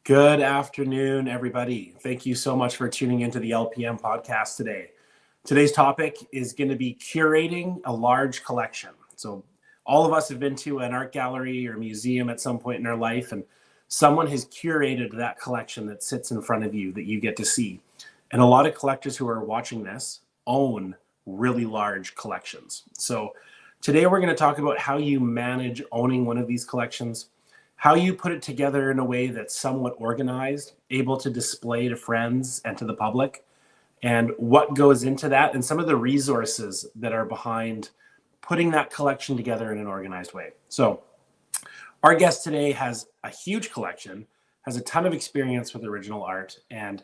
Good afternoon, everybody. Thank you so much for tuning into the LPM podcast today. Today's topic is going to be curating a large collection. So all of us have been to an art gallery or museum at some point in our life, and someone has curated that collection that sits in front of you that you get to see. And a lot of collectors who are watching this own really large collections. So today we're going to talk about how you manage owning one of these collections, how you put it together in a way that's somewhat organized, able to display to friends and to the public, and what goes into that, and some of the resources that are behind putting that collection together in an organized way. So our guest today has a huge collection, has a ton of experience with original art, and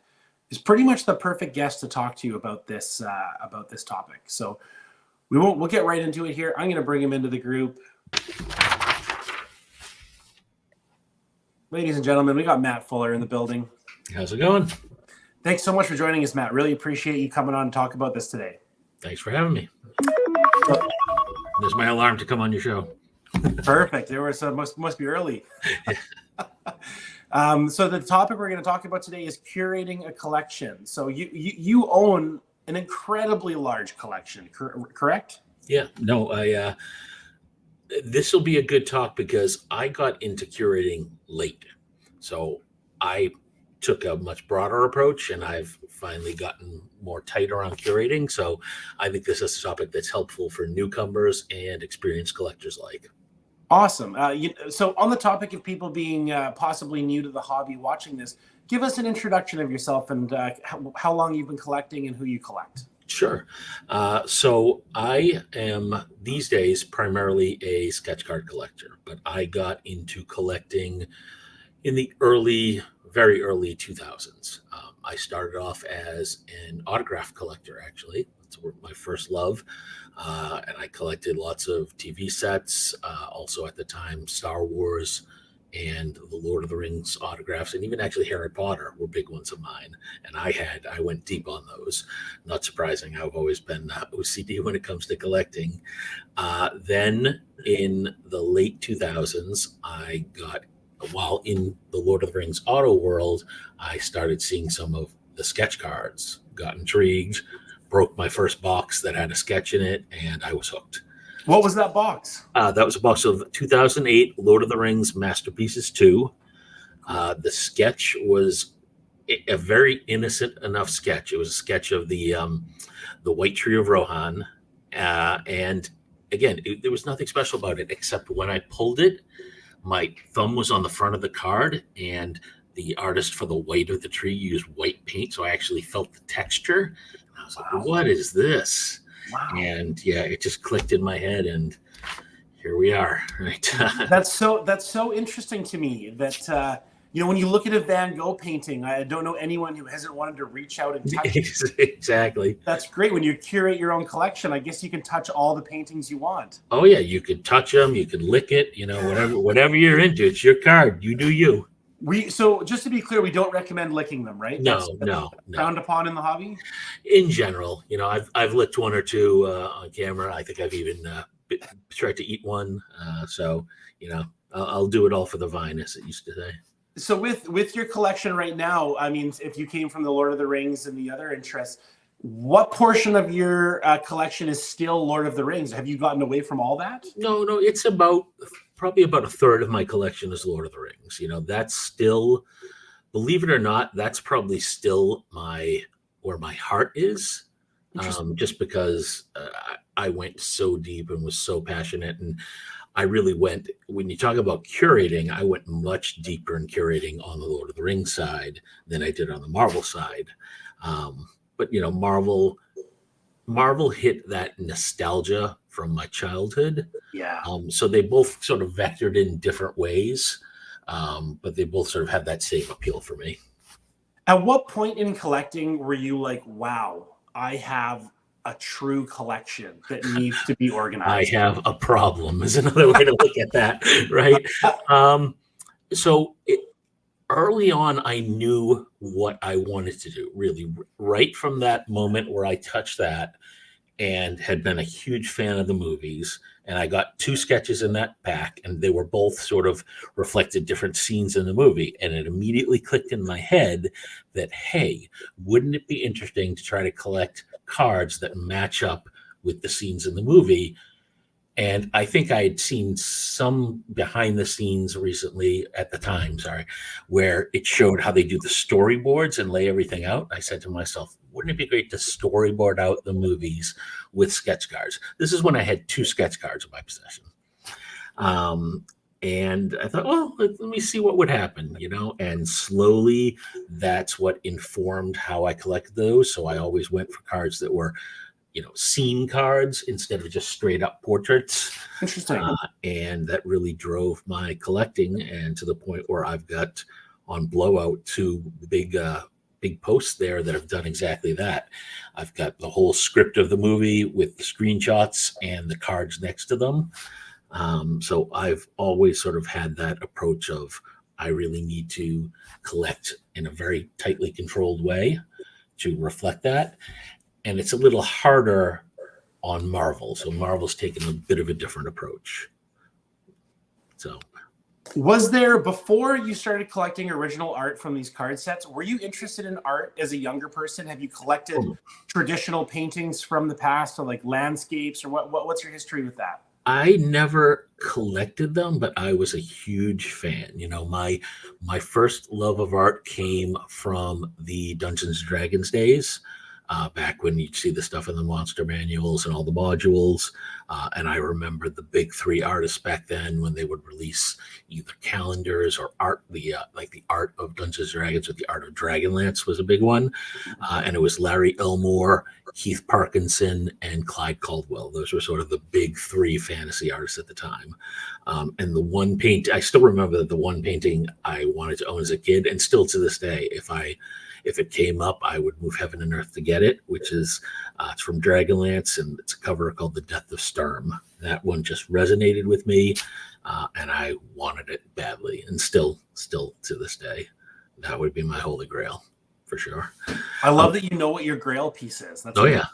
is pretty much the perfect guest to talk to you about this topic. So we'll get right into it here. I'm going to bring him into the group. Ladies and gentlemen, we got Matt Fuller in the building. How's it going? Thanks so much for joining us, Matt. Really appreciate you coming on and talk about this today. Thanks for having me. There's my alarm to come on your show. Perfect. There was must be early. So the topic we're going to talk about today is curating a collection. So you own an incredibly large collection, correct? Yeah. No, this will be a good talk because I got into curating late. So I took a much broader approach and I've finally gotten more tight around curating. So I think this is a topic that's helpful for newcomers and experienced collectors alike. Awesome. So on the topic of people being possibly new to the hobby watching this, give us an introduction of yourself and how long you've been collecting and who you collect. Sure. So I am these days primarily a sketch card collector, but I got into collecting in the very early 2000s. I started off as an autograph collector, actually. That's my first love. And I collected lots of TV sets, also at the time, Star Wars and the Lord of the Rings autographs, and even actually Harry Potter were big ones of mine. And I went deep on those. Not surprising. I've always been OCD when it comes to collecting. Then in the late 2000s, while in the Lord of the Rings auto world, I started seeing some of the sketch cards, got intrigued, broke my first box that had a sketch in it, and I was hooked. What was that box? That was a box of 2008 Lord of the Rings Masterpieces 2. The sketch was a very innocent enough sketch. It was a sketch of the White Tree of Rohan. And again, there was nothing special about it, except when I pulled it, my thumb was on the front of the card, and the artist for the white of the tree used white paint. So I actually felt the texture. And I was like, what is this? Wow. And yeah, it just clicked in my head, and here we are. Right. That's so interesting to me that when you look at a Van Gogh painting, I don't know anyone who hasn't wanted to reach out and touch it. Exactly. That's great. When you curate your own collection, I guess you can touch all the paintings you want. Oh yeah, you could touch them, you could lick it, whatever you're into. It's your card. You do you. So just to be clear, we don't recommend licking them, right? No. Frowned upon in the hobby? In general, I've licked one or two on camera. I think I've even tried to eat one. So I'll do it all for the vine, as it used to say. So with your collection right now, I mean, if you came from the Lord of the Rings and the other interests, what portion of your collection is still Lord of the Rings? Have you gotten away from all that? No, it's probably about a third of my collection is Lord of the Rings. That's still, believe it or not, that's probably still where my heart is. Just because I went so deep and was so passionate, and I really went, when you talk about curating, I went much deeper in curating on the Lord of the Rings side than I did on the Marvel side. But Marvel hit that nostalgia from my childhood. Yeah. So they both sort of vectored in different ways, but they both sort of have that same appeal for me. At what point in collecting were you like, wow, I have a true collection that needs to be organized? I have a problem is another way to look at that, right? Early on, I knew what I wanted to do, really, right from that moment where I touched that. and had been a huge fan of the movies. And I got 2 sketches in that pack, and they were both sort of reflected different scenes in the movie. And it immediately clicked in my head that, hey, wouldn't it be interesting to try to collect cards that match up with the scenes in the movie? And I think I had seen some behind the scenes recently at the time, sorry, where it showed how they do the storyboards and lay everything out. I said to myself, wouldn't it be great to storyboard out the movies with sketch cards? This is when I had 2 sketch cards in my possession. And I thought, well, let me see what would happen, and slowly that's what informed how I collected those. So I always went for cards that were scene cards instead of just straight up portraits. Interesting. And that really drove my collecting, and to the point where I've got on Blowout 2 big posts there that have done exactly that. I've got the whole script of the movie with the screenshots and the cards next to them. So I've always sort of had that approach of I really need to collect in a very tightly controlled way to reflect that. And it's a little harder on Marvel. So Marvel's taken a bit of a different approach. So was there, before you started collecting original art from these card sets, were you interested in art as a younger person? Have you collected traditional paintings from the past, or like landscapes, or what's your history with that? I never collected them, but I was a huge fan. My first love of art came from the Dungeons and Dragons days. Back when you'd see the stuff in the monster manuals and all the modules. And I remember the big 3 artists back then when they would release either calendars or art, the art of Dungeons and Dragons, or the art of Dragonlance was a big one. And it was Larry Elmore, Keith Parkinson, and Clyde Caldwell. Those were sort of the big 3 fantasy artists at the time. And the one I still remember the one painting I wanted to own as a kid, and still to this day, if it came up, I would move heaven and earth to get it, which is it's from Dragonlance, and it's a cover called The Death of Sturm. That one just resonated with me, and I wanted it badly, and still to this day, that would be my holy grail for sure. I love that you know what your grail piece is. That's yeah.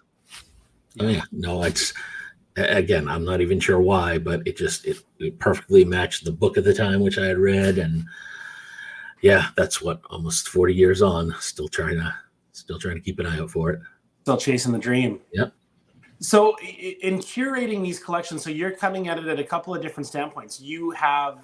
Oh yeah. No, it's, again, I'm not even sure why, but it perfectly matched the book at the time, which I had read, and yeah, that's what, almost 40 years on, still trying to keep an eye out for it. Still chasing the dream. Yep. So in curating these collections, so you're coming at it at a couple of different standpoints. You have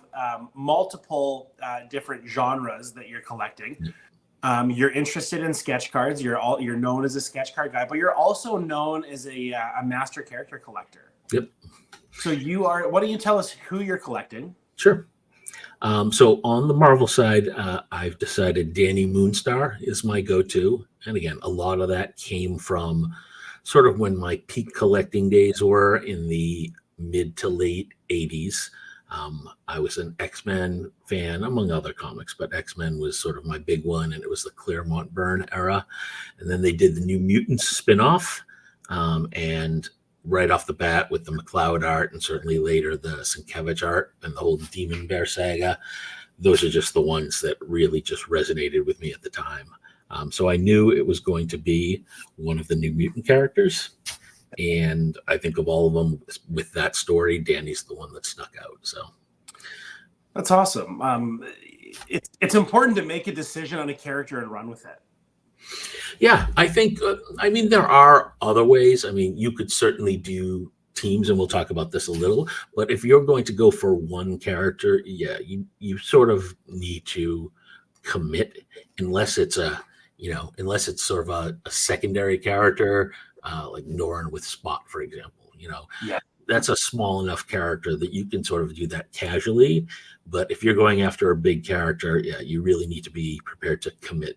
multiple different genres that you're collecting. Yep. You're interested in sketch cards. You're known as a sketch card guy, but you're also known as a master character collector. Yep. So why don't you tell us who you're collecting? Sure. So on the Marvel side, I've decided Danny Moonstar is my go-to. And again, a lot of that came from sort of when my peak collecting days were in the mid to late 80s. I was an X-Men fan, among other comics, but X-Men was sort of my big one, and it was the Claremont Byrne era. And then they did the New Mutants spinoff, and right off the bat with the McLeod art, and certainly later the Sienkiewicz art and the whole Demon Bear saga, those are just the ones that really just resonated with me at the time. So I knew it was going to be one of the New Mutant characters. And I think of all of them with that story, Danny's the one that stuck out. So that's awesome. It's important to make a decision on a character and run with it. Yeah, I think, there are other ways. You could certainly do teams, and we'll talk about this a little, but if you're going to go for one character, yeah, you sort of need to commit, unless it's sort of a secondary character, like Norrin with Spot, for example. Yeah. That's a small enough character that you can sort of do that casually. But if you're going after a big character, yeah, you really need to be prepared to commit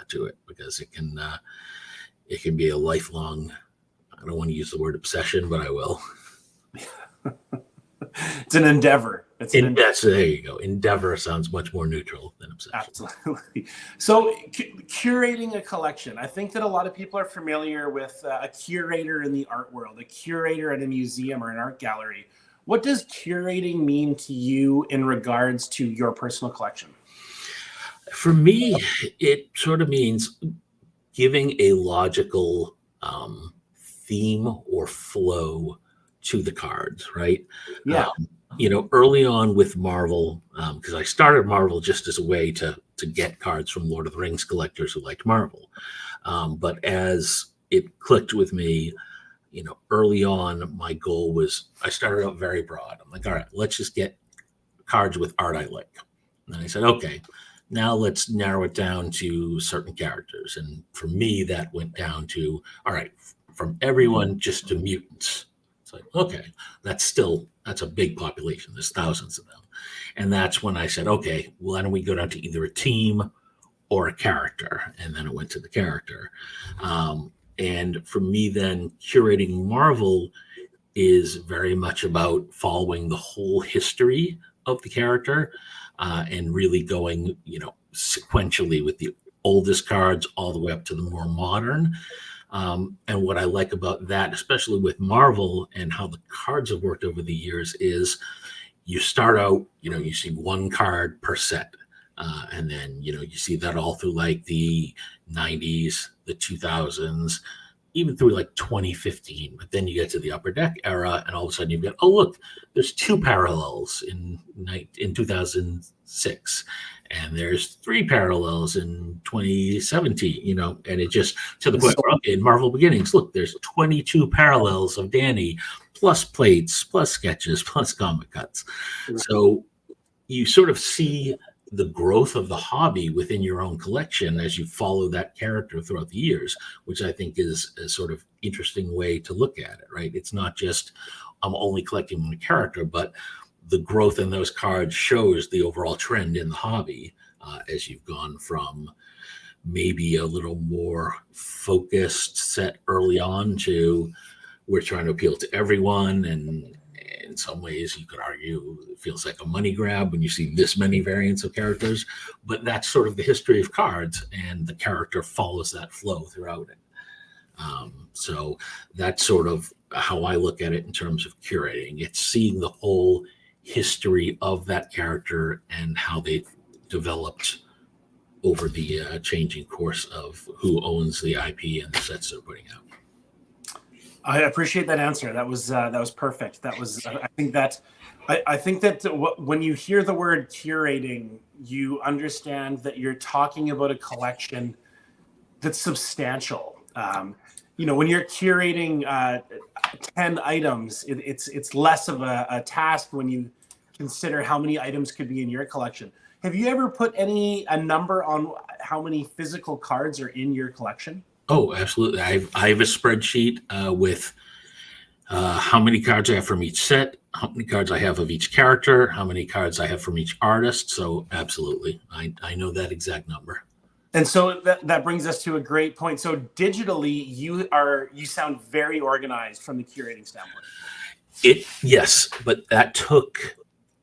to it, because it can be a lifelong, I don't want to use the word obsession, but I will. It's an endeavor. There you go. Endeavor sounds much more neutral than obsession. Absolutely. So curating a collection. I think that a lot of people are familiar with a curator in the art world, a curator at a museum or an art gallery. What does curating mean to you in regards to your personal collection? For me, it sort of means giving a logical theme or flow to the cards, right? Yeah. Early on with Marvel, because I started Marvel just as a way to get cards from Lord of the Rings collectors who liked Marvel. But as it clicked with me, early on, my goal was I started out very broad. I'm like, all right, let's just get cards with art I like. And I said, okay, now let's narrow it down to certain characters. And for me, that went down to, all right, from everyone just to mutants. It's like, okay, that's a big population. There's thousands of them. And that's when I said, okay, why don't we go down to either a team or a character? And then it went to the character. And for me, then curating Marvel is very much about following the whole history of the character and really going, sequentially with the oldest cards all the way up to the more modern. And what I like about that, especially with Marvel and how the cards have worked over the years, is you start out, you see one card per set. And then, you see that all through like the 90s, the 2000s, even through like 2015. But then you get to the Upper Deck era, and all of a sudden you've got, oh, look, there's two parallels in 2006. And there's three parallels in 2017, and it just to the point where, okay, in Marvel Beginnings, look, there's 22 parallels of Danny, plus plates, plus sketches, plus comic cuts. Right. So you sort of see the growth of the hobby within your own collection as you follow that character throughout the years, which I think is a sort of interesting way to look at it, right? It's not just I'm only collecting one character, but the growth in those cards shows the overall trend in the hobby as you've gone from maybe a little more focused set early on to we're trying to appeal to everyone. And in some ways you could argue it feels like a money grab when you see this many variants of characters, but that's sort of the history of cards, and the character follows that flow throughout it. So that's sort of how I look at it in terms of curating. It's seeing the whole history of that character and how they developed over the changing course of who owns the IP and the sets they're putting out. I appreciate that answer. That was perfect. That was I think that when you hear the word curating, you understand that you're talking about a collection that's substantial. When you're curating 10 items, it's less of a task when you consider how many items could be in your collection. Have you ever put a number on how many physical cards are in your collection? Oh, absolutely. I have a spreadsheet with how many cards I have from each set, how many cards I have of each character, how many cards I have from each artist. So absolutely, I know that exact number. And so that brings us to a great point. So digitally, you sound very organized from the curating standpoint. Yes, but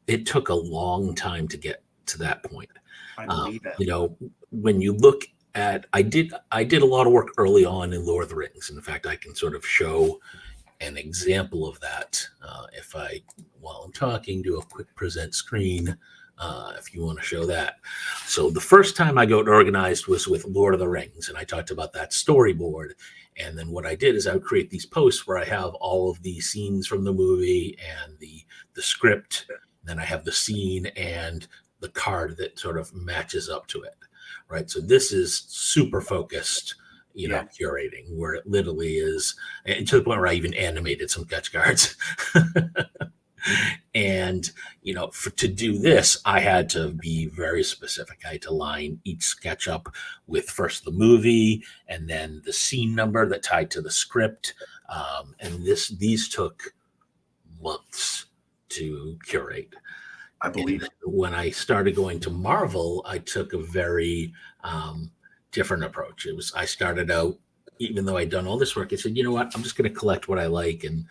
it took a long time to get to that point. I believe it. When you look at, I did a lot of work early on in Lord of the Rings. In fact, I can sort of show an example of that if I, while I'm talking, do a quick present screen. If you want to show that. So the first time I got organized was with Lord of the Rings, and I talked about that storyboard. And then what I did is I would create these posts where I have all of the scenes from the movie and the script. Then I have the scene and the card that sort of matches up to it, right? So this is super focused, curating, where it literally is, and to the point where I even animated some sketch cards. And, to do this, I had to be very specific. I had to line each sketch up with first the movie and then the scene number that tied to the script. And these took months to curate. I believe it. When I started going to Marvel, I took a very different approach. I started out, even though I'd done all this work, I said, you know what, I'm just going to collect what I like. And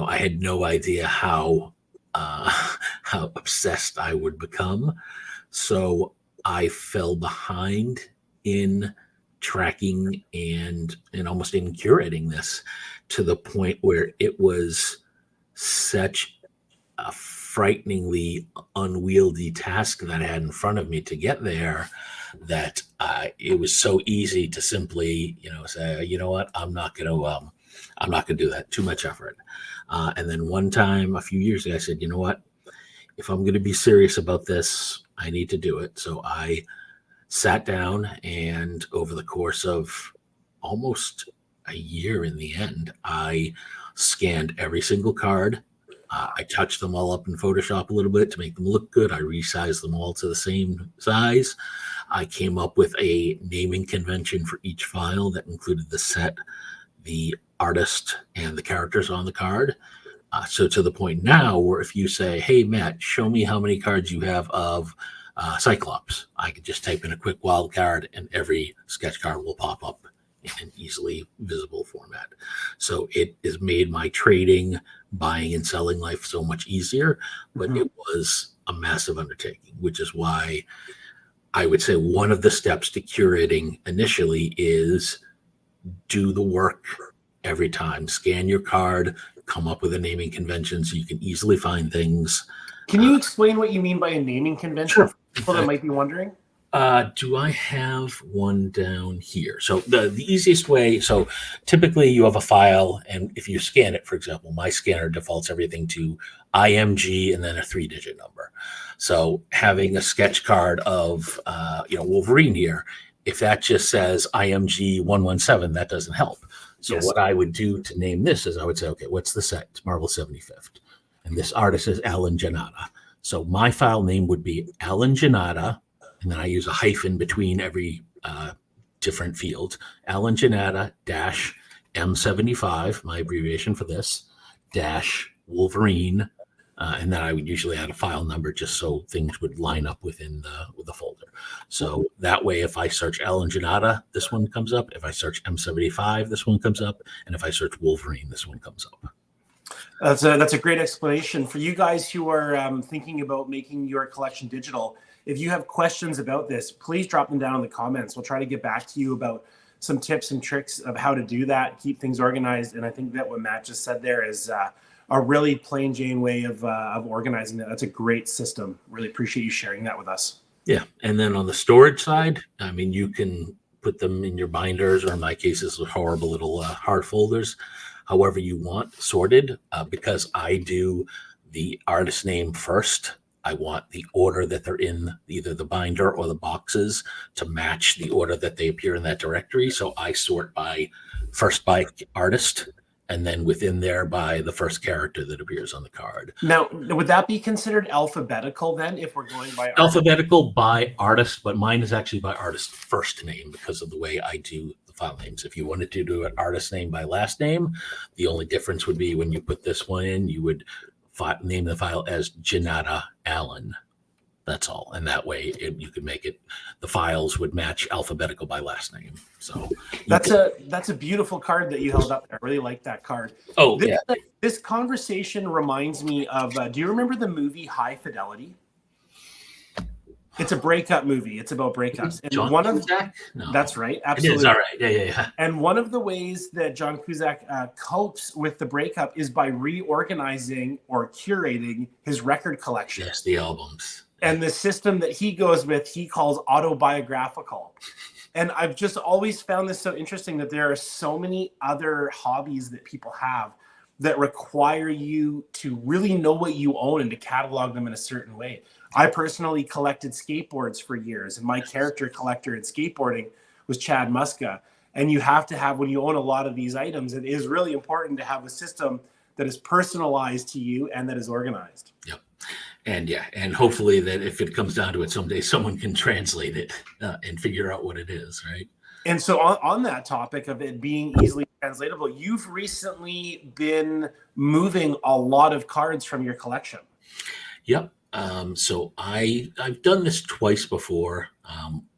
I had no idea how obsessed I would become. So I fell behind in tracking and almost in curating this, to the point where it was such a frighteningly unwieldy task that I had in front of me to get there, that it was so easy to simply, say, you know what, I'm not going to I'm not going to do that. Too much effort. And then one time a few years ago, I said, you know what? If I'm going to be serious about this, I need to do it. So I sat down, and over the course of almost a year in the end, I scanned every single card. I touched them all up in Photoshop a little bit to make them look good. I resized them all to the same size. I came up with a naming convention for each file that included the set, the artist, and the characters on the card. So to the point now where if you say, hey, Matt, show me how many cards you have of Cyclops, I could just type in a quick wild card and every sketch card will pop up in an easily visible format. So it has made my trading, buying, and selling life so much easier, but it was a massive undertaking, which is why I would say one of the steps to curating initially is do the work every time. Scan your card, come up with a naming convention so you can easily find things. Can you explain what you mean by a naming convention Sure. for people that might be wondering? Do I have one down here? So the easiest way, so typically you have a file, and if you scan it, for example, my scanner defaults everything to IMG and then a 3-digit number. So having a sketch card of Wolverine here, if that just says IMG 117, that doesn't help. So what I would do to name this is I would say, okay, what's the set? It's Marvel 75th. And this artist is Alan Janata. So my file name would be Alan Janata, and then I use a hyphen between every different field. Alan Janata dash M75, my abbreviation for this, dash Wolverine. And then I would usually add a file number just so things would line up within the folder. So that way, if I search Alan Janata, this one comes up. If I search M75, this one comes up. And if I search Wolverine, this one comes up. That's a great explanation. For you guys who are thinking about making your collection digital, if you have questions about this, please drop them down in the comments. We'll try to get back to you about some tips and tricks of how to do that, keep things organized. And I think that what Matt just said there is a really plain Jane way of organizing that. That's a great system. Really appreciate you sharing that with us. Yeah. And then on the storage side, I mean, you can put them in your binders, or in my case, this is horrible little hard folders, however you want, sorted, because I do the artist name first. I want the order that they're in, either the binder or the boxes, to match the order that they appear in that directory. So I sort by artist, and then within there by the first character that appears on the card. Now, would that be considered alphabetical then, if we're going by alphabetical by artist, but mine is actually by artist first name because of the way I do the file names. If you wanted to do an artist name by last name, the only difference would be when you put this one in, you would name the file as Janata Allen. That's all. And that way you could make it, the files would match alphabetical by last name. So that's a beautiful card that you held up there. I really like that card. Oh, yeah. This conversation reminds me of, do you remember the movie High Fidelity? It's a breakup movie. It's about breakups. And John Cusack? No. That's right. Absolutely. It is. All right. Yeah. And one of the ways that John Cusack copes with the breakup is by reorganizing or curating his record collection. Yes, the albums. And the system that he goes with, he calls autobiographical. And I've just always found this so interesting that there are so many other hobbies that people have that require you to really know what you own and to catalog them in a certain way. I personally collected skateboards for years, and my character collector in skateboarding was Chad Muska. And you have to have, when you own a lot of these items, it is really important to have a system that is personalized to you and that is organized. Yep. And hopefully that if it comes down to it someday, someone can translate it and figure out what it is, right? And so on that topic of it being easily translatable, you've recently been moving a lot of cards from your collection. Yep. So I've done this twice before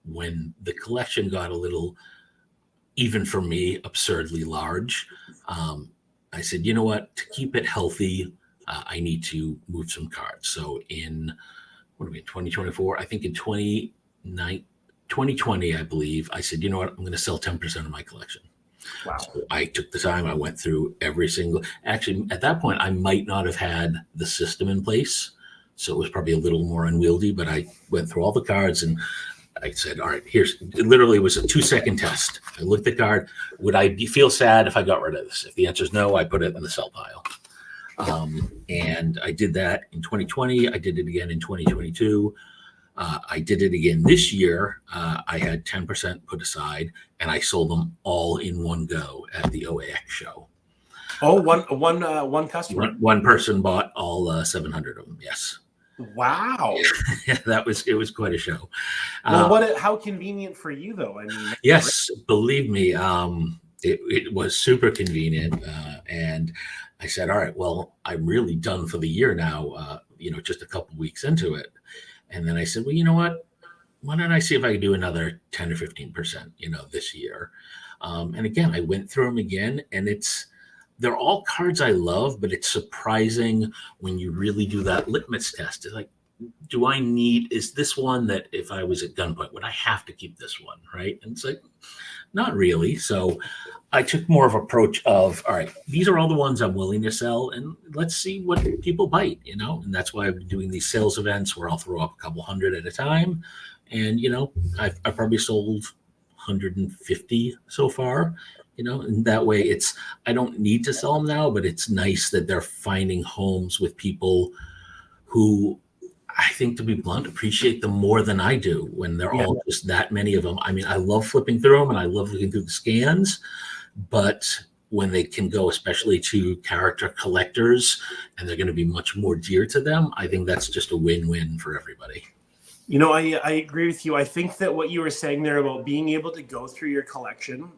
when the collection got a little, even for me, absurdly large. I said, you know what, to keep it healthy, I need to move some cards. So in 2024, I think in 2020, I believe, I said, you know what, I'm going to sell 10% of my collection. Wow. So I took the time, I went through every single, actually at that point, I might not have had the system in place. So it was probably a little more unwieldy, but I went through all the cards and I said, all right, it literally was a 2-second test. I looked at the card. Would I feel sad if I got rid of this? If the answer is no, I put it in the sell pile. And I did that in 2020. I did it again in 2022. I did it again this year. I had 10% put aside, and I sold them all in one go at the OAX show. Oh, one customer. One person bought all 700 of them. Yes. Wow. It was quite a show. Well, how convenient for you though? I mean, yes, believe me, it was super convenient. And I said, all right, well, I'm really done for the year now, just a couple weeks into it. And then I said, well, you know what? Why don't I see if I can do another 10 or 15%, this year? And again, I went through them again, and they're all cards I love, but it's surprising when you really do that litmus test. It's like, is this one that if I was at gunpoint, would I have to keep this one, right? And it's like, not really. So I took more of an approach of, all right, these are all the ones I'm willing to sell, and let's see what people bite, and that's why I've been doing these sales events where I'll throw up a couple hundred at a time. And, I've probably sold 150 so far. And that way I don't need to sell them now, but it's nice that they're finding homes with people who, I think, to be blunt, appreciate them more than I do when they're all just that many of them. I mean, I love flipping through them and I love looking through the scans, but when they can go, especially to character collectors, and they're going to be much more dear to them, I think that's just a win-win for everybody. I agree with you. I think that what you were saying there about being able to go through your collection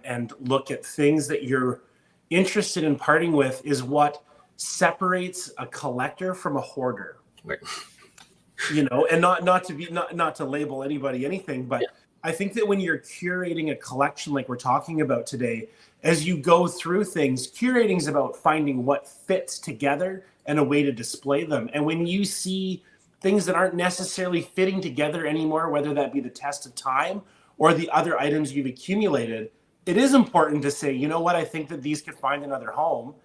and look at things that you're interested in parting with is what separates a collector from a hoarder. Right. And not to label anybody anything, but I think that when you're curating a collection like we're talking about today, as you go through things, curating is about finding what fits together and a way to display them. And when you see things that aren't necessarily fitting together anymore, whether that be the test of time or the other items you've accumulated, it is important to say, you know what, I think that these could find another home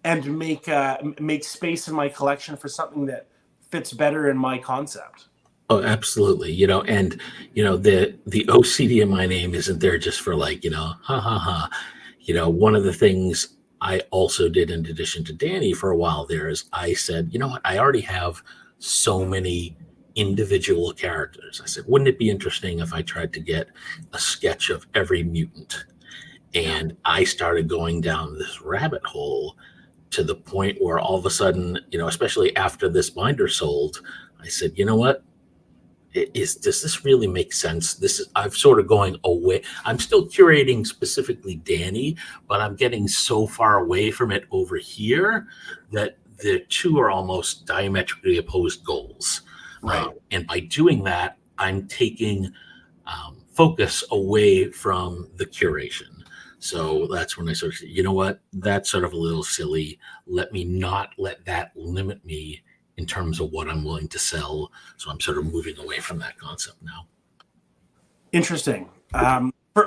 and make space in my collection for something that fits better in my concept. Oh, absolutely. And the OCD in my name isn't there just for ha ha ha. One of the things I also did in addition to Danny for a while there is I said, you know what, I already have so many individual characters. I said, wouldn't it be interesting if I tried to get a sketch of every mutant? And I started going down this rabbit hole to the point where all of a sudden, especially after this binder sold, I said, you know what? Does this really make sense? I'm sort of going away. I'm still curating specifically Danny, but I'm getting so far away from it over here that the two are almost diametrically opposed goals. Right. And by doing that, I'm taking focus away from the curation. So that's when I sort of said, you know what, that's sort of a little silly. Let me not let that limit me in terms of what I'm willing to sell. So I'm sort of moving away from that concept now. Interesting.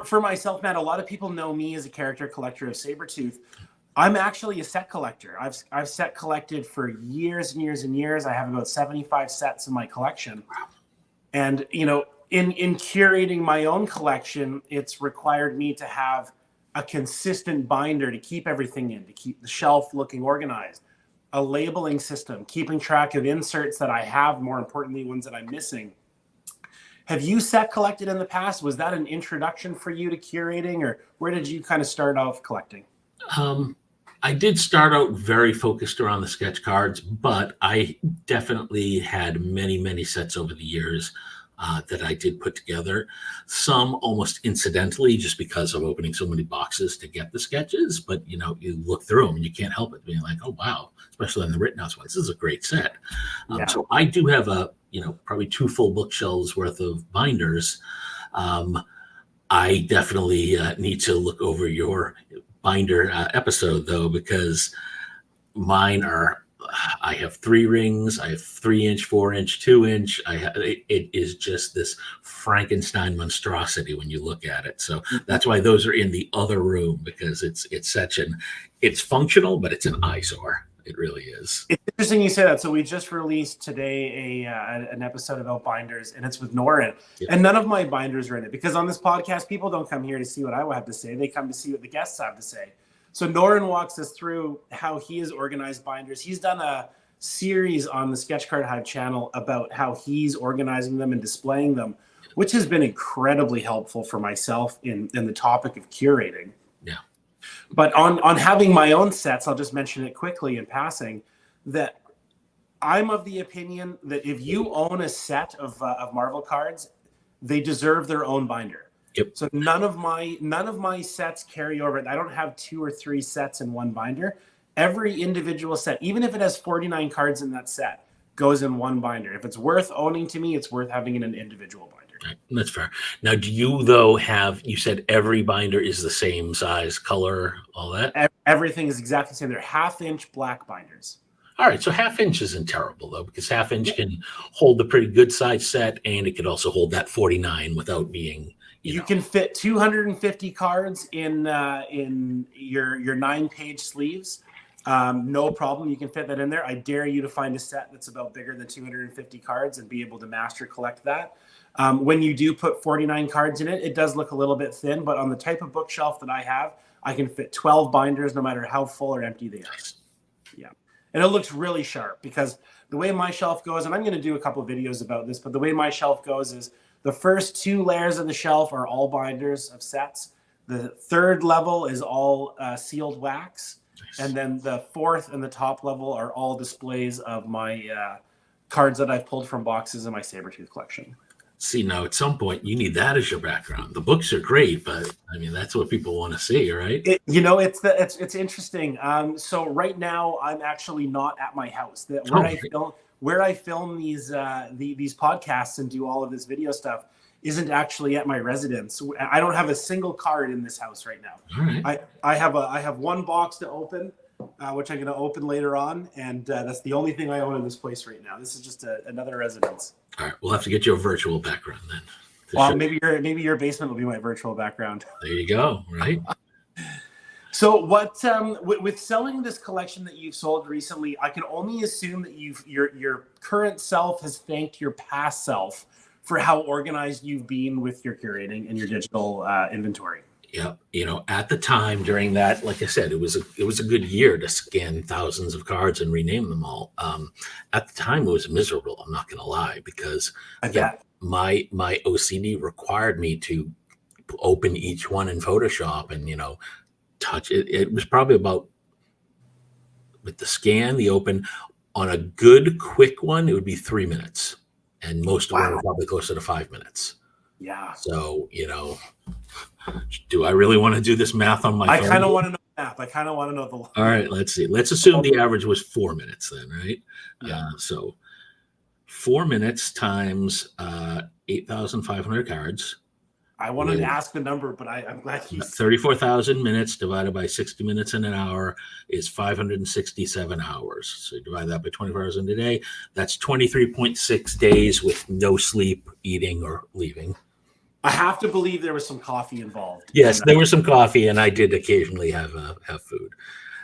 For myself, Matt, a lot of people know me as a character collector of Sabretooth. I'm actually a set collector. I've set collected for years and years and years. I have about 75 sets in my collection. Wow. And, in curating my own collection, it's required me to have a consistent binder to keep everything in, to keep the shelf looking organized, a labeling system, keeping track of inserts that I have, more importantly, ones that I'm missing. Have you set collected in the past? Was that an introduction for you to curating, or where did you kind of start off collecting? I did start out very focused around the sketch cards, but I definitely had many, many sets over the years that I did put together. Some almost incidentally, just because of opening so many boxes to get the sketches. But, you look through them and you can't help it being like, oh, wow, especially in the Rittenhouse ones. This is a great set. So I do have probably 2 full bookshelves worth of binders. I definitely need to look over your binder episode though, because mine I have 3 rings, I have 3-inch, 4-inch, 2-inch. It is just this Frankenstein monstrosity when you look at it. So that's why those are in the other room, because it's functional, but it's an eyesore. It really is. It's interesting you say that. So we just released today an episode about binders, and it's with Norin. Yep. And none of my binders are in it because on this podcast, people don't come here to see what I have to say. They come to see what the guests have to say. So Norin walks us through how he has organized binders. He's done a series on the Sketch Card Hive channel about how he's organizing them and displaying them, which has been incredibly helpful for myself in the topic of curating. Yeah. But on having my own sets, I'll just mention it quickly in passing, that I'm of the opinion that if you own a set of Marvel cards, they deserve their own binder. Yep. So none of my sets carry over. I don't have 2 or 3 sets in one binder. Every individual set, even if it has 49 cards in that set, goes in one binder. If it's worth owning to me, it's worth having in an individual binder. Right. That's fair. Now, do you, though, you said every binder is the same size, color, all that? Everything is exactly the same. They're 1/2-inch black binders. All right. So 1/2-inch isn't terrible, though, because 1/2-inch can hold a pretty good size set, and it could also hold that 49 without being, you can fit 250 cards in your 9-page sleeves. No problem. You can fit that in there. I dare you to find a set that's about bigger than 250 cards and be able to master collect that. When you do put 49 cards in it, it does look a little bit thin, but on the type of bookshelf that I have, I can fit 12 binders no matter how full or empty they are. Yeah. And it looks really sharp because the way my shelf goes, and I'm going to do a couple of videos about this, but the way my shelf goes is the first 2 layers of the shelf are all binders of sets. The 3rd level is all sealed wax. Nice. And then the 4th and the top level are all displays of my cards that I've pulled from boxes in my Sabretooth collection. See, now at some point you need that as your background. The books are great, but I mean that's what people want to see, right? It's interesting. So right now I'm actually not at my house. Where I film these podcasts and do all of this video stuff isn't actually at my residence. I don't have a single card in this house right now. All right. I have one box to open, which I'm going to open later on, and that's the only thing I own in this place right now. This is just another residence. All right, we'll have to get you a virtual background then. Well, maybe your basement will be my virtual background. There you go. Right. So what with selling this collection that you've sold recently, I can only assume that your current self has thanked your past self for how organized you've been with your curating and your digital inventory. Yeah, at the time during that, like I said, it was a good year to scan thousands of cards and rename them all. At the time, it was miserable. I'm not going to lie, because my OCD required me to open each one in Photoshop and touch it. It was probably about, with the scan, the open, on a good quick one, it would be 3 minutes, and most of them were probably closer to 5 minutes. Yeah. So do I really want to do this math on my phone? I kind of want to know math. I kind of want to know the. All right, let's see. Let's assume the average was 4 minutes then, right? Yeah. So 4 minutes times 8,500 cards. I wanted to ask the number, but I'm glad you. 34,000 minutes divided by 60 minutes in an hour is 567 hours. So you divide that by 24 hours in a day. That's 23.6 days with no sleep, eating, or leaving. I have to believe there was some coffee involved. Yes, there was some coffee, and I did occasionally have food.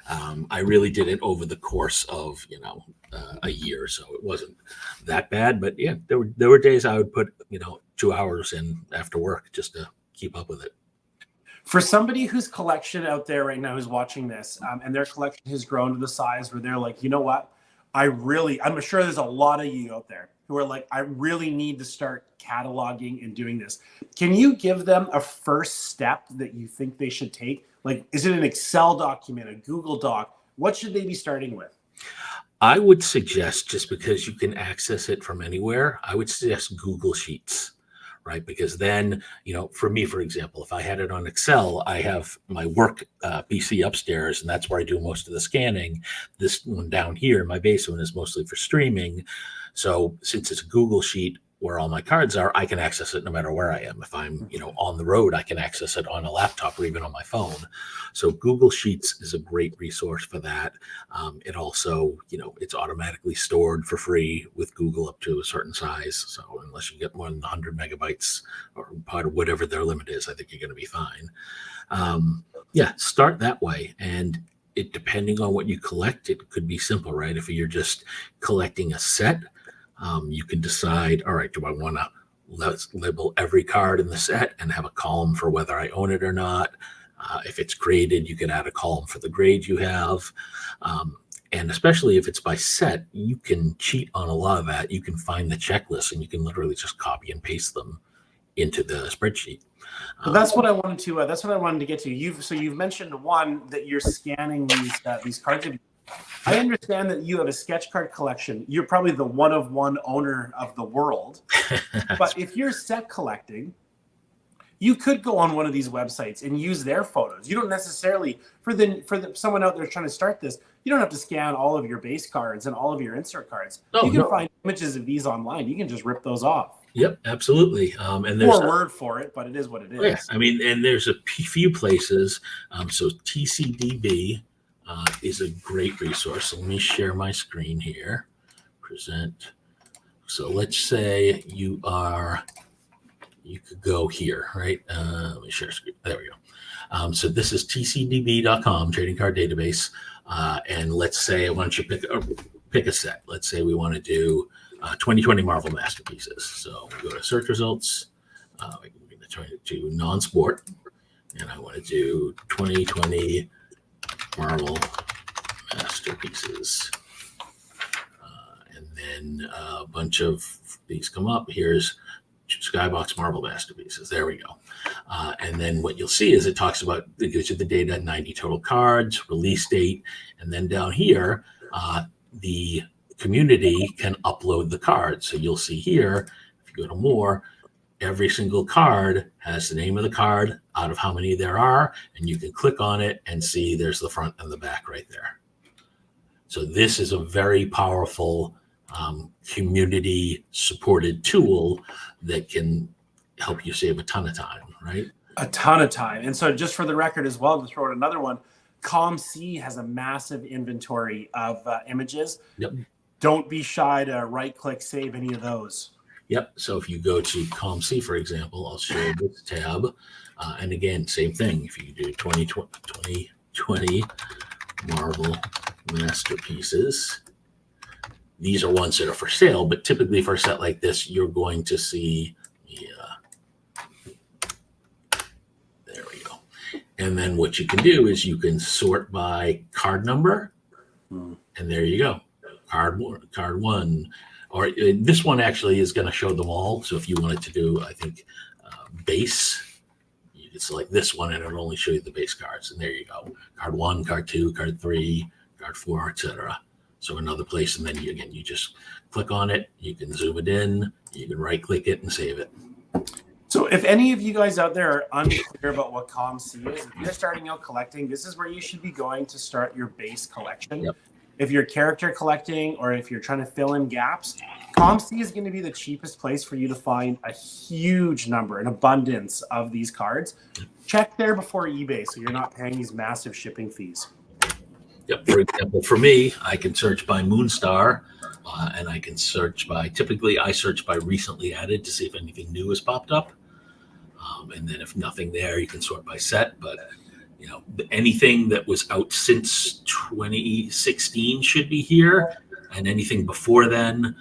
I really did it over the course of a year, so it wasn't that bad. But yeah, there were days I would put 2 hours in after work just to keep up with it. For somebody whose collection out there right now who's watching this, and their collection has grown to the size where they're like, you know what, I'm sure there's a lot of you out there who are like, I really need to start cataloging and doing this. Can you give them a first step that you think they should take? Like, is it an Excel document, a Google Doc? What should they be starting with? I would suggest, just because you can access it from anywhere, I would suggest Google Sheets, right? Because then, for me, for example, if I had it on Excel, I have my work PC upstairs, and that's where I do most of the scanning. This one down here in my basement is mostly for streaming. So since it's a Google Sheet where all my cards are, I can access it no matter where I am. If I'm, on the road, I can access it on a laptop or even on my phone. So Google Sheets is a great resource for that. It also, it's automatically stored for free with Google up to a certain size. So unless you get more than 100 megabytes or part of whatever their limit is, I think you're going to be fine. Start that way. And it depending on what you collect, it could be simple, right? If you're just collecting a set, you can decide, all right, do I want to label every card in the set and have a column for whether I own it or not? If it's graded, you can add a column for the grade you have. And especially if it's by set, you can cheat on a lot of that. You can find the checklist and you can literally just copy and paste them into the spreadsheet. That's what I wanted to. That's what I wanted to get to. You've mentioned one that you're scanning these cards. I understand that you have a sketch card collection. You're probably the one of one owner of the world. But if you're set collecting, you could go on one of these websites and use their photos. You don't necessarily for someone out there trying to start this. You don't have to scan all of your base cards and all of your insert cards. You can find images of these online. You can just rip those off. Yep, absolutely. And there's more word for it, but it is what it is. Yeah, I mean, and there's a few places. So TCDB is a great resource. So let me share my screen here. Present. So let's say you could go here, right? Let me share screen. There we go. So this is tcdb.com, trading card database. And let's say I want you to pick a set. Let's say we want to do 2020 Marvel Masterpieces. So we go to search results. We can turn it to non-sport. And I want to do 2020 Marvel Masterpieces. And then a bunch of these come up. Here's Skybox Marvel Masterpieces. There we go. And then what you'll see is it talks about, it gives you the data, 90 total cards, release date. And then down here, the community can upload the cards. So you'll see here, if you go to more, every single card has the name of the card out of how many there are, and you can click on it and see there's the front and the back right there. So this is a very powerful community supported tool that can help you save a ton of time, right? A ton of time. And so just for the record as well, to throw out another one, ComC has a massive inventory of images. Yep. Don't be shy to right click, save any of those. Yep. So if you go to ComC, for example, I'll show you this tab. And again, same thing. If you do 2020 Marvel Masterpieces, these are ones that are for sale, but typically for a set like this, you're going to see, there we go. And then what you can do is you can sort by card number, and there you go. Card one, or this one actually is going to show them all. So if you wanted to do, I think, base, you can select this one and it'll only show you the base cards. And there you go. Card one, card two, card three, card four, etc. So another place, and then you just click on it. You can zoom it in. You can right click it and save it. So if any of you guys out there are unclear about what ComC is, if you're starting out collecting, this is where you should be going to start your base collection. Yep. If you're character collecting or if you're trying to fill in gaps, ComC is going to be the cheapest place for you to find a huge number, an abundance of these cards. Check there before eBay so you're not paying these massive shipping fees. Yep. For example, for me, I can search by Moonstar, and I can search by, typically I search by recently added to see if anything new has popped up. And then if nothing there, you can sort by set. But, anything that was out since 2016 should be here. And anything before then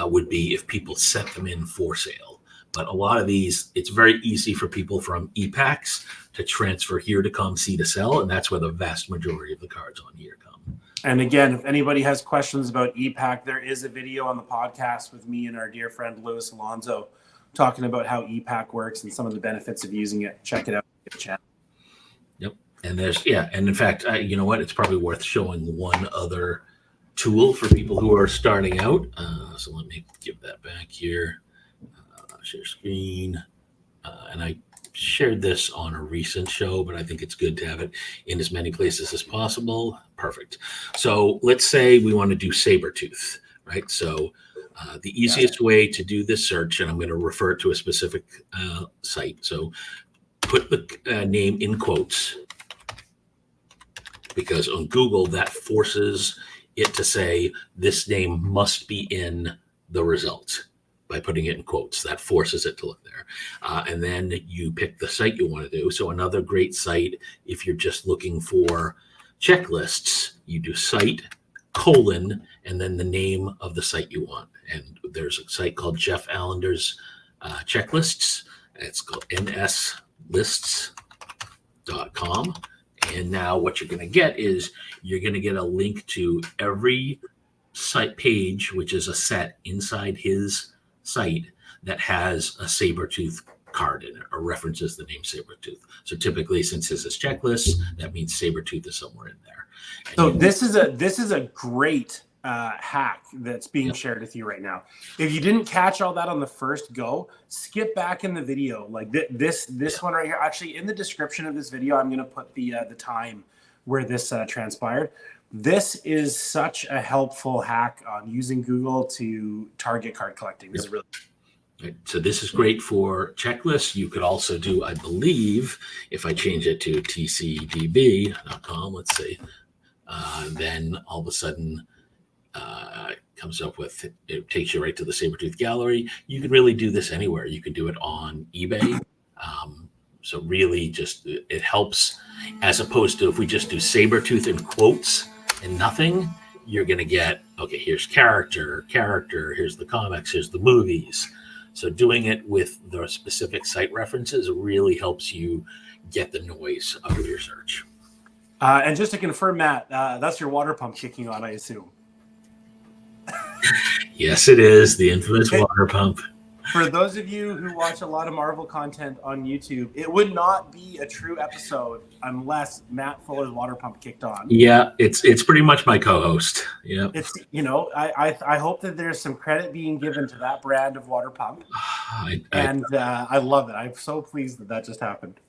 would be if people set them in for sale. But a lot of these, it's very easy for people from ePacks to transfer here to ComC to sell, and that's where the vast majority of the cards on here come. And again, if anybody has questions about ePack, there is a video on the podcast with me and our dear friend Louis Alonso talking about how ePack works and some of the benefits of using it. Check it out. Yep. And and in fact, you know what? It's probably worth showing one other tool for people who are starting out. So let me give that back here. Share screen. And I shared this on a recent show, but I think it's good to have it in as many places as possible. Perfect. So let's say we want to do Sabretooth, right? So the easiest way to do this search, and I'm going to refer to a specific site. So put the name in quotes, because on Google, that forces it to say this name must be in the results. By putting it in quotes, that forces it to look there. And then you pick the site you want to do. So another great site, if you're just looking for checklists, you do site, colon, and then the name of the site you want. And there's a site called Jeff Allender's checklists. It's called nslists.com. And now what you're going to get is you're going to get a link to every site page, which is a set inside his site that has a Sabertooth card in it or references the name Sabertooth. So typically, since this is checklists, that means Sabertooth is somewhere in there. And so this is a great hack that's being shared with you right now. If you didn't catch all that on the first go, skip back in the video. Like this one right here. Actually, in the description of this video, I'm going to put the time where this transpired. This is such a helpful hack on using Google to target card collecting. This is really right. So this is great for checklists. You could also do, I believe, if I change it to tcdb.com, let's see, then all of a sudden comes up with, it takes you right to the Sabertooth gallery. You can really do this anywhere. You can do it on eBay. So really just, it helps, as opposed to if we just do Sabertooth in quotes and nothing, you're going to get, okay, here's character, here's the comics, here's the movies. So doing it with the specific site references really helps you get the noise out of your search. And just to confirm, Matt, that's your water pump kicking on, I assume. Yes, it is. The infamous water pump. For those of you who watch a lot of Marvel content on YouTube, it would not be a true episode unless Matt Fuller's water pump kicked on. Yeah, it's pretty much my co-host. Yeah, it's I hope that there's some credit being given to that brand of water pump, I love it. I'm so pleased that just happened.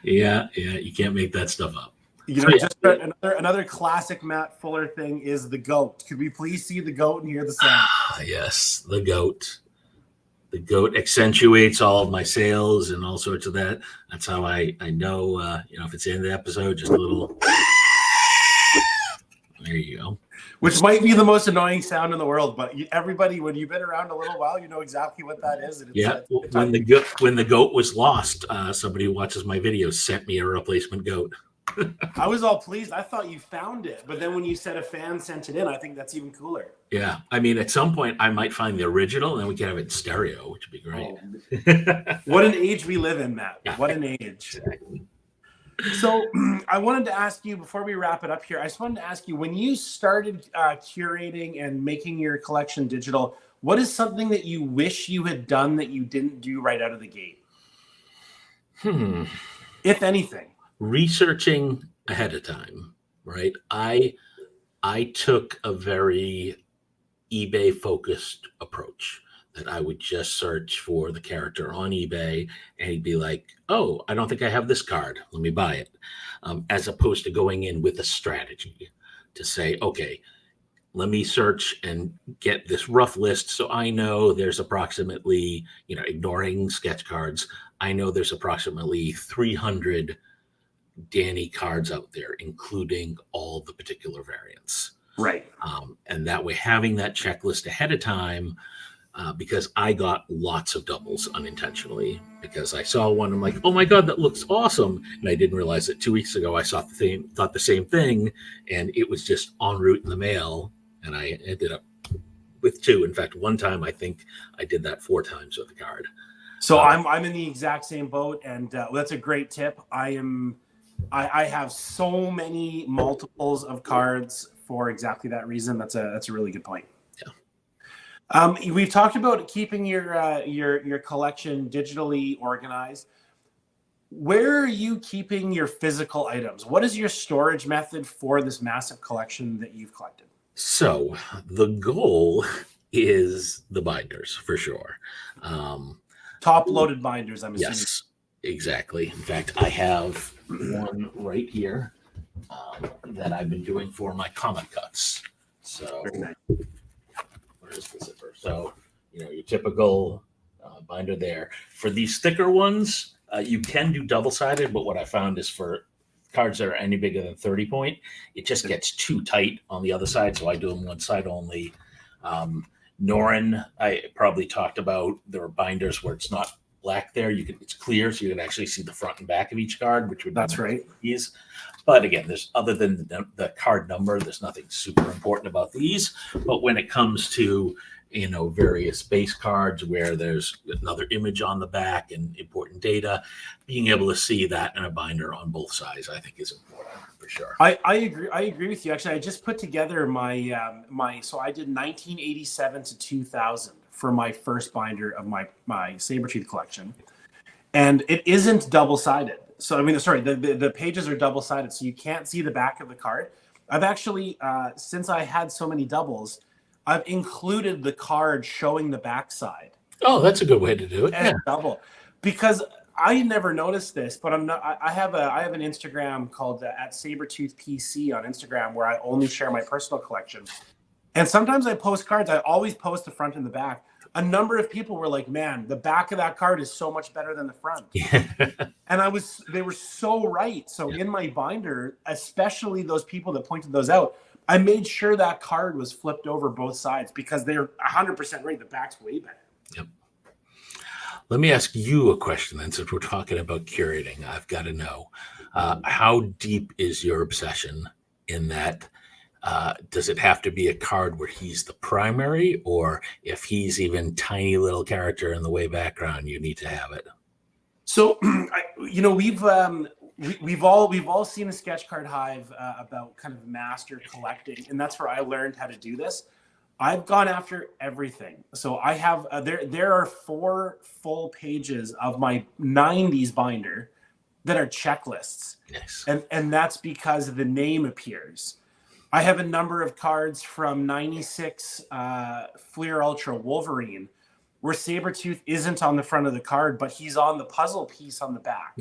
Yeah, you can't make that stuff up. Just another classic Matt Fuller thing is the goat. Could we please see the goat and hear the sound? Yes, the goat. The goat accentuates all of my sales and all sorts of that. That's how I know, if it's in the episode, just a little. There you go. Which might be the most annoying sound in the world, but everybody, when you've been around a little while, you know exactly what that is. When the goat was lost, somebody who watches my videos sent me a replacement goat. I was all pleased. I thought you found it, but then when you said a fan sent it in, I think that's even cooler. Yeah, I mean, at some point, I might find the original, and then we can have it in stereo, which would be great. Oh. What an age we live in, Matt. Yeah, what an age. Exactly. So I wanted to ask you, before we wrap it up here, I just wanted to ask you, when you started curating and making your collection digital, what is something that you wish you had done that you didn't do right out of the gate? If anything. Researching ahead of time, right? I took a very eBay focused approach, that I would just search for the character on eBay and he'd be like, oh, I don't think I have this card, let me buy it. As opposed to going in with a strategy to say, okay, let me search and get this rough list. So I know there's approximately, ignoring sketch cards, I know there's approximately 300 Danny cards out there, including all the particular variants. Right. And that way, having that checklist ahead of time, because I got lots of doubles unintentionally, because I saw one, I'm like, oh my God, that looks awesome. And I didn't realize that 2 weeks ago, I thought the same thing, and it was just en route in the mail. And I ended up with two. In fact, one time, I think I did that 4 times with the card. So I'm in the exact same boat. And that's a great tip. I have so many multiples of cards for exactly that reason. That's a really good point. Yeah. We've talked about keeping your collection digitally organized. Where are you keeping your physical items? What is your storage method for this massive collection that you've collected? So the goal is the binders for sure. Top-loaded binders, I'm assuming. Yes, exactly. In fact, I have one right here that I've been doing for my comic cuts. So where's the zipper? So, your typical binder there. For these thicker ones, you can do double-sided, but what I found is for cards that are any bigger than 30 point, it just gets too tight on the other side, so I do them one side only. Norin, I probably talked about, there are binders where it's not black there, it's clear, so you can actually see the front and back of each card, which would That's right. these. But again, there's other than the card number, there's nothing super important about these. But when it comes to various base cards where there's another image on the back and important data, being able to see that in a binder on both sides, I think, is important for sure. I agree with you. Actually, I just put together so I did 1987 to 2000 for my first binder of my Sabretooth collection, and it isn't double-sided. So I mean, sorry, the pages are double-sided, so you can't see the back of the card. I've actually since I had so many doubles, I've included the card showing the backside. Oh, that's a good way to do it. Yeah. Double, because I never noticed this, but I have an Instagram called at Sabretooth PC on Instagram where I only share my personal collection, and sometimes I post cards. I always post the front and the back. A number of people were like, "Man, the back of that card is so much better than the front," and they were so right. So in my binder, especially those people that pointed those out, I made sure that card was flipped over both sides because they're 100% right. The back's way better. Yep. Let me ask you a question then, since we're talking about curating. I've got to know, how deep is your obsession in that? Does it have to be a card where he's the primary, or if he's even tiny little character in the way background, you need to have it? So, we've all seen the Sketch Card Hive about kind of master collecting, and that's where I learned how to do this. I've gone after everything. So I have there are 4 full pages of my 90s binder that are checklists. Nice. And that's because the name appears. I have a number of cards from 96 Fleer Ultra Wolverine where Sabretooth isn't on the front of the card, but he's on the puzzle piece on the back.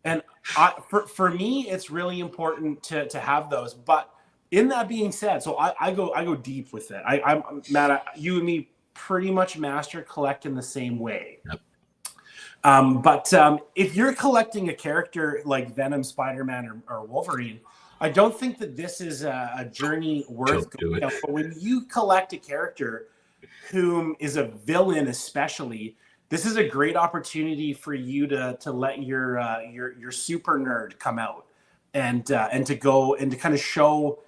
And for me, it's really important to have those. But in that being said, so I go deep with it. I'm Matt, you and me pretty much master collect in the same way. Yep. But if you're collecting a character like Venom, Spider-Man, or Wolverine, I don't think that this is a journey worth going down. But when you collect a character whom is a villain, especially, this is a great opportunity for you to let your super nerd come out and to go and to kind of show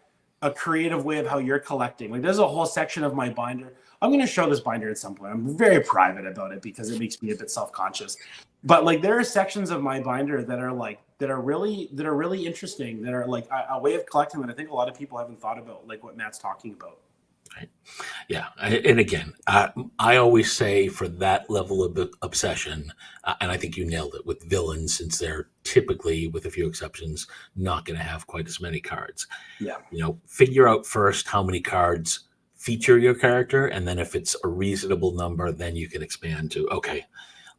a creative way of how you're collecting. Like, there's a whole section of my binder. I'm going to show this binder at some point. I'm very private about it because it makes me a bit self-conscious. But like, there are sections of my binder that are really interesting, that are like a way of collecting that I think a lot of people haven't thought about, like what Matt's talking about. Right. Yeah. And again, I always say for that level of obsession, and I think you nailed it with villains, since they're typically, with a few exceptions, not going to have quite as many cards. Yeah. Figure out first how many cards feature your character. And then if it's a reasonable number, then you can expand to, okay,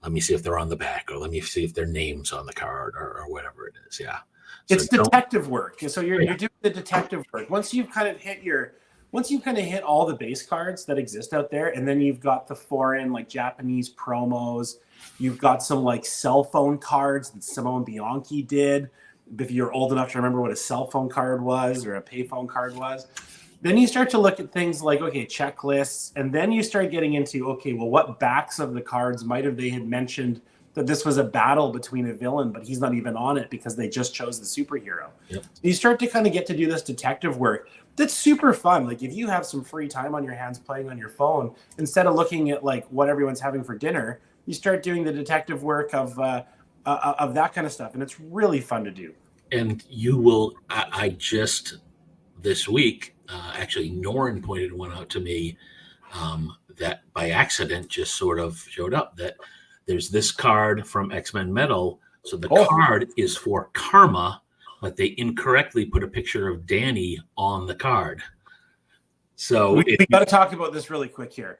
let me see if they're on the back, or let me see if their name's on the card, or whatever it is. Yeah. So it's detective work. So you're doing the detective work. Once you've kind of hit all the base cards that exist out there, and then you've got the foreign, like Japanese promos, you've got some like cell phone cards that Simone Bianchi did. If you're old enough to remember what a cell phone card was or a payphone card was, then you start to look at things like, okay, checklists, and then you start getting into, okay, well, what backs of the cards they had mentioned that this was a battle between a villain, but he's not even on it because they just chose the superhero. Yep. So you start to kind of get to do this detective work. That's super fun. Like, if you have some free time on your hands playing on your phone, instead of looking at like what everyone's having for dinner, you start doing the detective work of that kind of stuff, and it's really fun to do. And you will. I just this week, actually, Norrin pointed one out to me that by accident just sort of showed up. That there's this card from X-Men Metal. So the card is for Karma, but they incorrectly put a picture of Danny on the card. So we got to talk about this really quick here.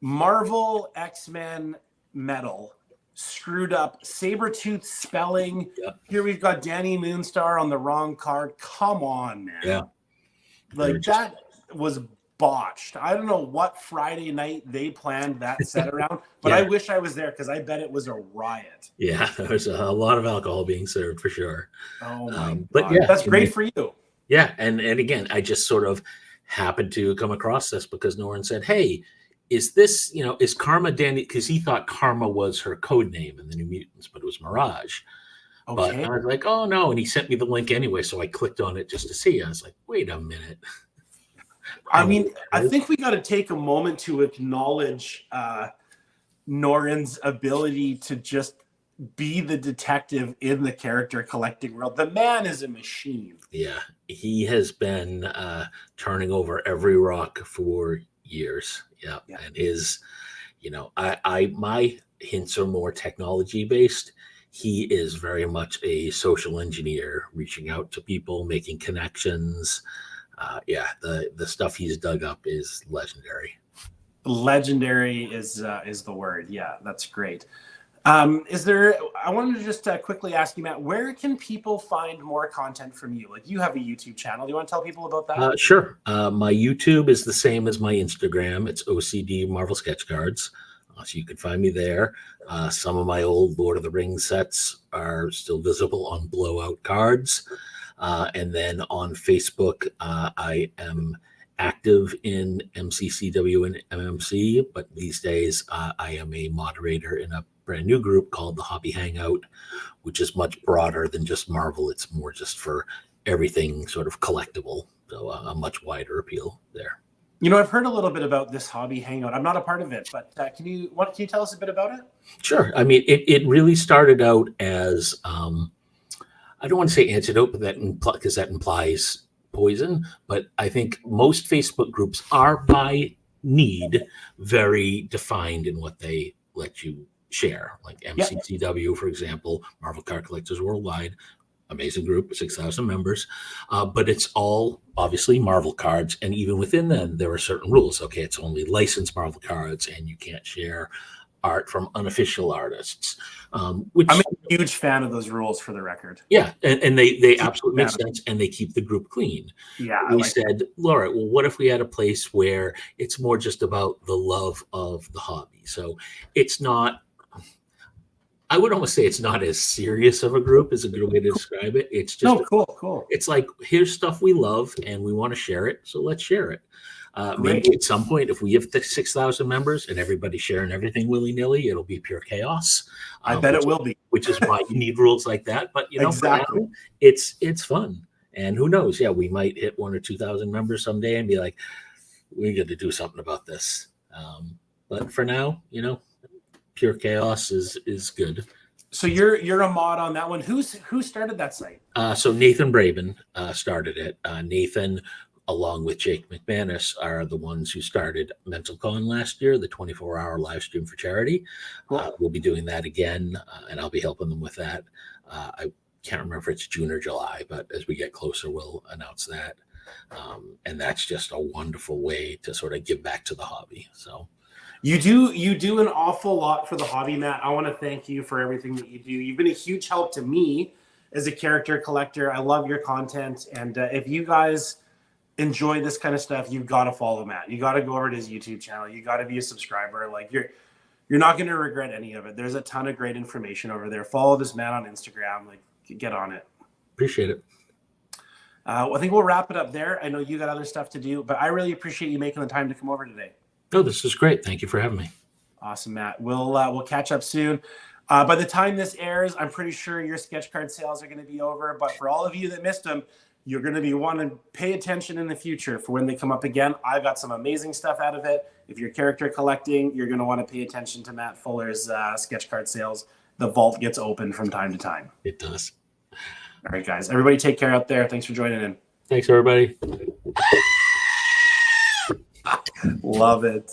Marvel X-Men Metal screwed up Sabretooth spelling. Yep. Here we've got Danny Moonstar on the wrong card. Come on, man. Yeah. Like, that was botched. I don't know what Friday night they planned that set around, but I wish I was there because I bet it was a riot. Yeah, there's a lot of alcohol being served for sure. Oh my God. But yeah, that's great for you. Yeah, and again, I just sort of happened to come across this because Norrin said, "Hey, is this, is Karma Danny? Because he thought Karma was her code name in the New Mutants, but it was Mirage. But Okay. I was like, oh no. And he sent me the link anyway. So I clicked on it just to see. I was like, wait a minute. I mean, I think we got to take a moment to acknowledge Norin's ability to just be the detective in the character collecting world. The man is a machine. Yeah, he has been turning over every rock for years. Yeah. And his, my hints are more technology based. He is very much a social engineer, reaching out to people, making connections. The stuff he's dug up is legendary. Legendary is the word. Yeah, that's great. I wanted to just quickly ask you, Matt, where can people find more content from you? Like, you have a YouTube channel. Do you want to tell people about that? Sure. My YouTube is the same as my Instagram. It's OCD Marvel Sketch Cards. So you can find me there. Some of my old Lord of the Rings sets are still visible on Blowout Cards. And then on Facebook, I am active in MCCW and MMC, but these days I am a moderator in a brand new group called the Hobby Hangout, which is much broader than just Marvel. It's more just for everything sort of collectible. So a much wider appeal there. I've heard a little bit about this Hobby Hangout. I'm not a part of it, but can you tell us a bit about it? Sure. I mean, it really started out as, I don't want to say antidote, but because that implies poison. But I think most Facebook groups are by need very defined in what they let you share. Like MCCW, for example, Marvel Card Collectors Worldwide, amazing group, 6,000 members. But it's all obviously Marvel cards. And even within them, there are certain rules. Okay, it's only licensed Marvel cards, and you can't share art from unofficial artists. Which I'm a huge fan of those rules, for the record. Yeah, and they absolutely make sense, and they keep the group clean. Yeah, we said, Laura, well, what if we had a place where it's more just about the love of the hobby? So it's not, I would almost say it's not as serious of a group as a good way to describe it. It's just cool. It's like, here's stuff we love and we want to share it, so let's share it. Maybe at some point, if we have 6,000 members and everybody sharing everything willy-nilly, it'll be pure chaos. I bet it will be. Which is why you need rules like that. But exactly, for now, it's fun. And who knows? Yeah, we might hit 1,000 or 2,000 members someday and be like, we got to do something about this. But for now, pure chaos is good. So you're a mod on that one. Who started that site? So Nathan Braben started it. Nathan, along with Jake McManus, are the ones who started MentalCon last year, the 24-hour live stream for charity. Cool. We'll be doing that again, and I'll be helping them with that. I can't remember if it's June or July, but as we get closer, we'll announce that. And that's just a wonderful way to sort of give back to the hobby. So you do an awful lot for the hobby, Matt. I want to thank you for everything that you do. You've been a huge help to me as a character collector. I love your content, and if you guys enjoy this kind of stuff, you've got to follow Matt. You got to go over to his YouTube channel. You got to be a subscriber. Like, you're not going to regret any of it. There's a ton of great information over there. Follow this man on Instagram. Like, get on it. Appreciate it. I think we'll wrap it up there. I know you got other stuff to do, but I really appreciate you making the time to come over today. Oh, this is great. Thank you for having me. Awesome, Matt. We'll catch up soon. By the time this airs, I'm pretty sure your sketch card sales are going to be over. But for all of you that missed them, you're going to be wanting to pay attention in the future for when they come up again. I got some amazing stuff out of it. If you're character collecting, you're going to want to pay attention to Matt Fuller's sketch card sales. The vault gets open from time to time. It does. All right, guys. Everybody take care out there. Thanks for joining in. Thanks, everybody. Love it.